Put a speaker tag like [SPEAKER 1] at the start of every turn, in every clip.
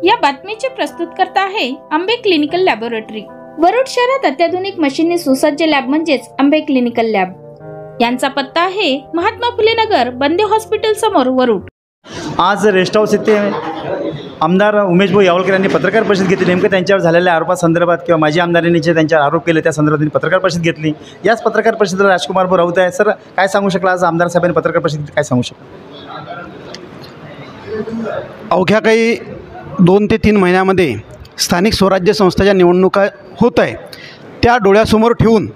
[SPEAKER 1] या बातमीचे प्रस्तुतकर्ता आहे आंबे क्लिनिकल लॅबोरेटरी। वरुड शहरात अत्याधुनिक मशीनने सुसज्ज लॅब म्हणजेच आंबे क्लिनिकल लॅब। यांचा पत्ता आहे महात्मा फुले नगर, बंदे हॉस्पिटल समोर, वरुड।
[SPEAKER 2] आज रेस्ट हाऊस येथे आमदार उमेश भाऊ यावलकर यांनी पत्रकार परिषद घेतली। नेमकं त्यांच्यावर झालेल्या आरोपासंदर्भात किंवा माजी आमदारांनी जे त्यांच्यावर आरोप केले त्या संदर्भात पत्रकार परिषद घेतली। याच पत्रकार परिषदेला राजकुमार भाऊ राऊत आहे। सर, काय सांगू शकला आज आमदार साहेबांनी पत्रकार परिषदेत, काय सांगू शकला?
[SPEAKER 3] अवघ्या काही 2 ते 3 महिन्यामध्ये स्थानिक स्वराज्य संस्थांच्या निवडणुका होत आहे, त्या डोळ्यासमोर ठेवून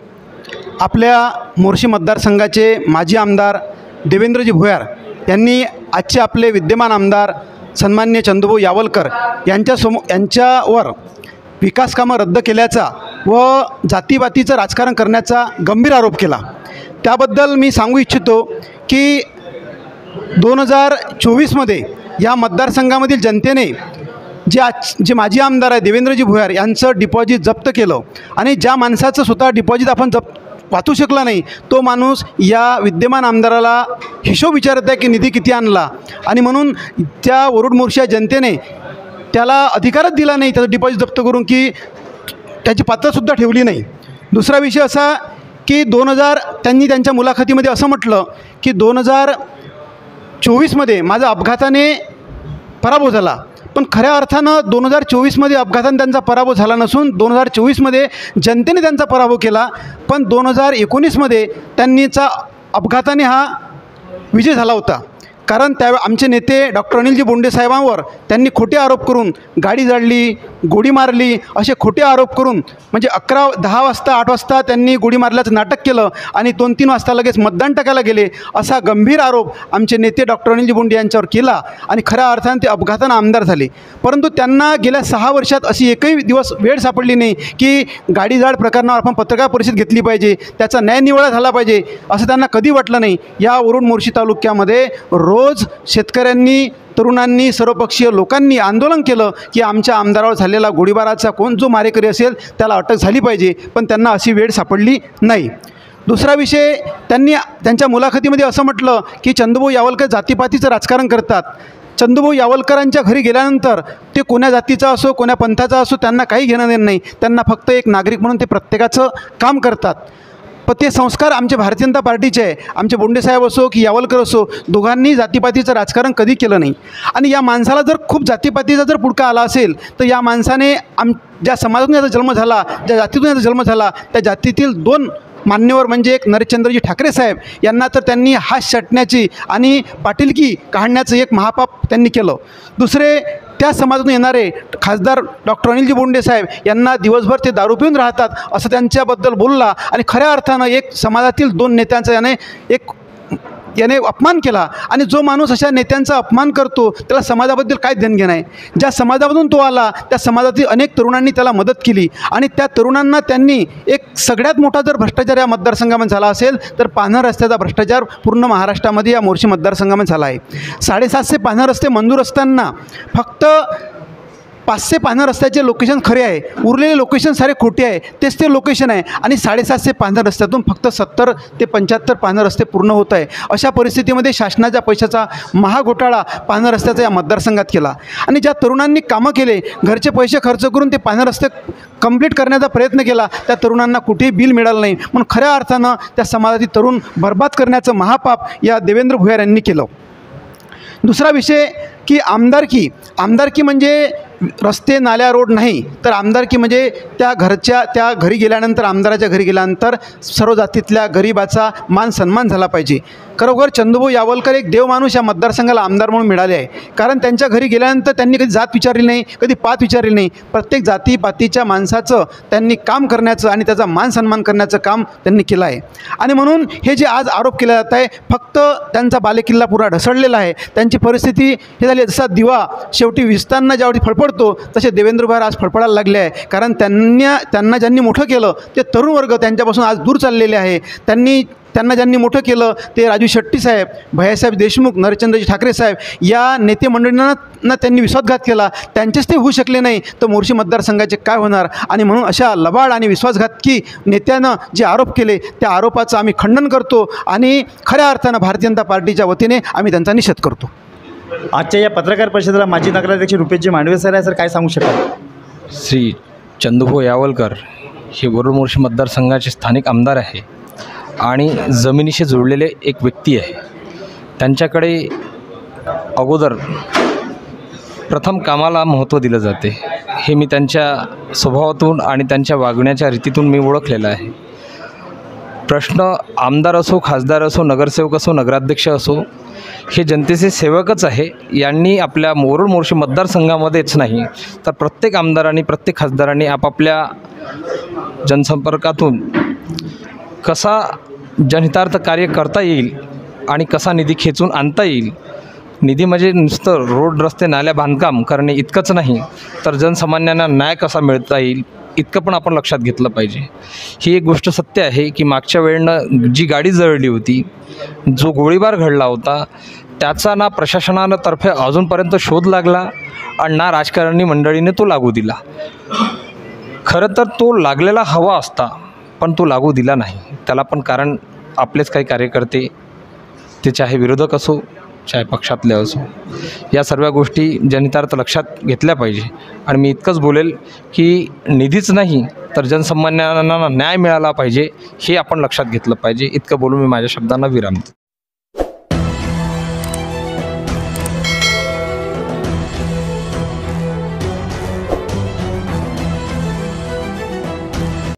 [SPEAKER 3] आपल्या मोर्शी मतदारसंघाचे माजी आमदार देवेंद्रजी भोयार यांनी आजचे आपले विद्यमान आमदार सन्माननीय चंदूभाऊ यावलकर यांच्यावर विकास कामं रद्द केल्याचा व जातीपातीचं राजकारण करण्याचा गंभीर आरोप केला। त्याबद्दल मी सांगू इच्छितो की 2024मध्ये या मतदारसंघामधील जनतेने जे माजी आमदार आहे देवेंद्रजी भोयार यांचं डिपॉझिट जप्त केलं आणि ज्या माणसाचं स्वतः डिपॉझिट आपण वाचू शकला नाही, तो माणूस या विद्यमान आमदाराला हिशोब विचारत आहे की निधी किती आणला, आणि म्हणून त्या वरुड मोर्शी जनतेने त्याला अधिकारच दिला नाही त्याचं डिपॉझिट जप्त करून, की त्याची पात्रसुद्धा ठेवली नाही। दुसरा विषय असा की त्यांनी त्यांच्या मुलाखतीमध्ये असं म्हटलं की 2024मध्ये माझा अपघाताने पराभव झाला, पण खऱ्या अर्थानं 2024मध्ये अपघाताने त्यांचा पराभव झाला नसून 2024मध्ये जनतेने त्यांचा पराभव केला। पण 2019मध्ये त्यांनीचा अपघाताने हा विजय झाला होता, कारण त्यावेळी आमचे नेते डॉक्टर अनिलजी बोंडे साहेबांवर त्यांनी खोटे आरोप करून गाडी जाळली, गोळी मारली, असे खोटे आरोप करून म्हणजे 10 वाजता 8 वाजता त्यांनी गोळी मारल्याचं नाटक केलं आणि 2-3 वाजता लगेच मतदान टाकायला गेले, असा गंभीर आरोप आमचे नेते डॉक्टर अनिलजी बोंडे यांच्यावर केला आणि खऱ्या अर्थानं ते अपघातानं आमदार झाले। परंतु त्यांना गेल्या 6 वर्षात अशी एकही दिवस वेळ सापडली नाही की गाडी जाळ प्रकरणावर आपण पत्रकार परिषद घेतली पाहिजे, त्याचा न्यायनिवाडा झाला पाहिजे, असं त्यांना कधी वाटलं नाही। या वरुड मोर्शी तालुक्यामध्ये रोज शेतकऱ्यांनी, तरुणांनी, सर्वपक्षीय लोकांनी आंदोलन केलं की आमच्या आमदारावर झालेला गोळीबाराचा जो मारेकरी असेल त्याला अटक झाली पाहिजे, पण त्यांना अशी वेळ सापडली नाही। दुसरा विषय, त्यांनी त्यांच्या मुलाखतीमध्ये असं म्हटलं की चंदूभाऊ यावलकर जातीपातीचं राजकारण करतात। चंदूभाऊ यावलकरांच्या घरी गेल्यानंतर ते कोण्या जातीचा असो, कोण्या पंथाचा असो, त्यांना काही घेणं देणं नाही, त्यांना फक्त एक नागरिक म्हणून ते प्रत्येकाचं काम करतात। पण ते संस्कार आमच्या भारतीय जनता पार्टीचे आहे। आमचे बोंडे साहेब असो की यावलकर असो, दोघांनी जातीपातीचं राजकारण कधी केलं नाही। आणि या माणसाला जर खूप जातीपातीचा जर पुडका आला असेल तर या माणसाने ज्या समाजातून याचा जन्म झाला, ज्या जातीतून याचा जन्म झाला, त्या जातीतील 2 मान्यवर म्हणजे एक नरेशचंद्रजी ठाकरे साहेब यांना तर त्यांनी हात छाटण्याची आणि पाटीलकी काढण्याचं एक महापाप त्यांनी केलं। दुसरे, त्या समाजातून येणारे खासदार डॉक्टर अनिलजी बोंडे साहेब यांना दिवसभर ते दारू पिऊन राहतात असं त्यांच्याबद्दल बोलला आणि खऱ्या अर्थानं एक समाजातील 2 नेत्यांचा याने अपमान केला। आणि जो माणूस अशा नेत्यांचा अपमान करतो त्याला समाजाबद्दल काय देणघेण आहे? ज्या समाजामधून तो आला त्या समाजातील अनेक तरुणांनी त्याला मदत केली आणि त्या तरुणांना त्यांनी एक सगळ्यात मोठा जर भ्रष्टाचार या मतदारसंघामध्ये झाला असेल तर पांढर रस्त्याचा भ्रष्टाचार पूर्ण महाराष्ट्रामध्ये या मोर्शी मतदारसंघामध्ये झाला आहे। 750 पांढर रस्ते मंजूर असताना फक्त 500 पांढर रस्त्याचे लोकेशन खरे आहे, उरलेले लोकेशन सारे खोटे आहे, तेच ते लोकेशन आहे आणि 750 पांढर रस्त्यातून फक्त 70 ते 75 पांढर रस्ते पूर्ण होत आहे। अशा परिस्थितीमध्ये शासनाच्या पैशाचा महाघोटाळा पांढर रस्त्याचा या मतदारसंघात केला आणि ज्या तरुणांनी कामं केले, घरचे पैसे खर्च करून ते पांढर रस्ते कंप्लीट करण्याचा प्रयत्न केला, त्या तरुणांना कुठेही बिल मिळालं नाही, म्हणून खऱ्या अर्थानं त्या समाजातील तरुण बर्बाद करण्याचं महापाप या देवेंद्र भोयार यांनी केलं। दुसरा विषय की आमदारकी म्हणजे रस्ते, नाल्या, रोड नाही, तर आमदारकी म्हणजे त्या घरी गेल्यानंतर, आमदाराच्या घरी गेल्यानंतर सर्व जातीतल्या गरिबाचा मान सन्मान झाला पाहिजे। खरोखर चंदूभाऊ यावलकर एक देव माणूस या मतदारसंघाला आमदार म्हणून मिळाले आहे, कारण त्यांच्या घरी गेल्यानंतर त्यांनी कधी जात विचारली नाही, कधी पात विचारली नाही, प्रत्येक जातीपातीच्या माणसाचं त्यांनी काम करण्याचं आणि त्याचा मान सन्मान करण्याचं काम त्यांनी केलं आहे। आणि म्हणून हे जे आज आरोप केले जात आहे, फक्त त्यांचा बालेकिल्ला पुरा ढसळलेला आहे। त्यांची परिस्थिती हे झाली, जसा दिवा शेवटी विजताना ज्यावेळी फडफडतो तसे देवेंद्र भोयार आज फडफडायला लागले आहे, कारण त्यांना ज्यांनी मोठं केलं ते तरुण वर्ग त्यांच्यापासून आज दूर चाललेले आहे। त्यांना ज्यांनी मोठं केलं ते राजू शेट्टी साहेब, भैयासाहेब देशमुख, नरेशचंद्रजी ठाकरे साहेब या नेते मंडळींना त्यांनी विश्वासघात केला, त्यांचेच ते होऊ शकले नाही तर मोर्शी मतदारसंघाचे काय होणार? आणि म्हणून अशा लबाड आणि विश्वासघातकी नेत्यानं जे आरोप केले त्या आरोपाचं आम्ही खंडन करतो आणि खऱ्या अर्थानं भारतीय जनता पार्टीच्या वतीने आम्ही त्यांचा निषेध करतो।
[SPEAKER 2] आजच्या या पत्रकार परिषदेला माजी नगराध्यक्ष रुपेशजी मांडवे सर आहे. सर, काय सांगू शकाल?
[SPEAKER 4] श्री चंदूभाऊ यावलकर हे वरुड मोर्शी मतदारसंघाचे स्थानिक आमदार आहे आणि जमिनीशी जोडलेले एक व्यक्ती आहे. त्यांच्याकडे अगोदर प्रथम कामाला महत्त्व दिलं जाते, हे मी त्यांच्या स्वभावातून आणि त्यांच्या वागण्याच्या रीतीतून मी ओळखलेलं आहे. प्रश्न आमदार असो, खासदार असो, नगरसेवक असो, नगराध्यक्ष असो, हे जनतेचे सेवकच आहे. यांनी आपल्या वरुड मोर्शी मतदारसंघामध्येच नाही तर प्रत्येक आमदारांनी, प्रत्येक खासदारांनी आपापल्या जनसंपर्कातून कसा जनहितार्थ कार्य करता येईल आणि कसा निधी खेचून आणता येईल. निधी म्हणजे नुसतं रोड, रस्ते, नाल्या बांधकाम करणे इतकंच नाही, तर जनसामान्यांना न्याय कसा मिळता येईल इतकं पण आपण लक्षात घेतलं पाहिजे. ही एक गोष्ट सत्य आहे की मागच्या वेळेनं जी गाडी जळली होती, जो गोळीबार घडला होता, त्याचा ना प्रशासनानं तर्फे अजूनपर्यंत शोध लागला आणि ना राजकारणी मंडळीने तो लागू दिला. खरं तर तो लागलेला हवा असता, पण तो लागू दिला नाही. त्याला पण कारण आपलेच काही कार्यकर्ते, ते चाहे विरोधक असो चाहे पक्षातले असो, या सर्व गोष्टी जनहितार्थ लक्षात घेतल्या पाहिजे. आणि मी इतकंच बोलेल की निधीच नाही तर जनसामान्यांना न्याय मिळाला पाहिजे, हे आपण लक्षात घेतलं पाहिजे. इतकं बोलून मी माझ्या शब्दांना विराम देतो.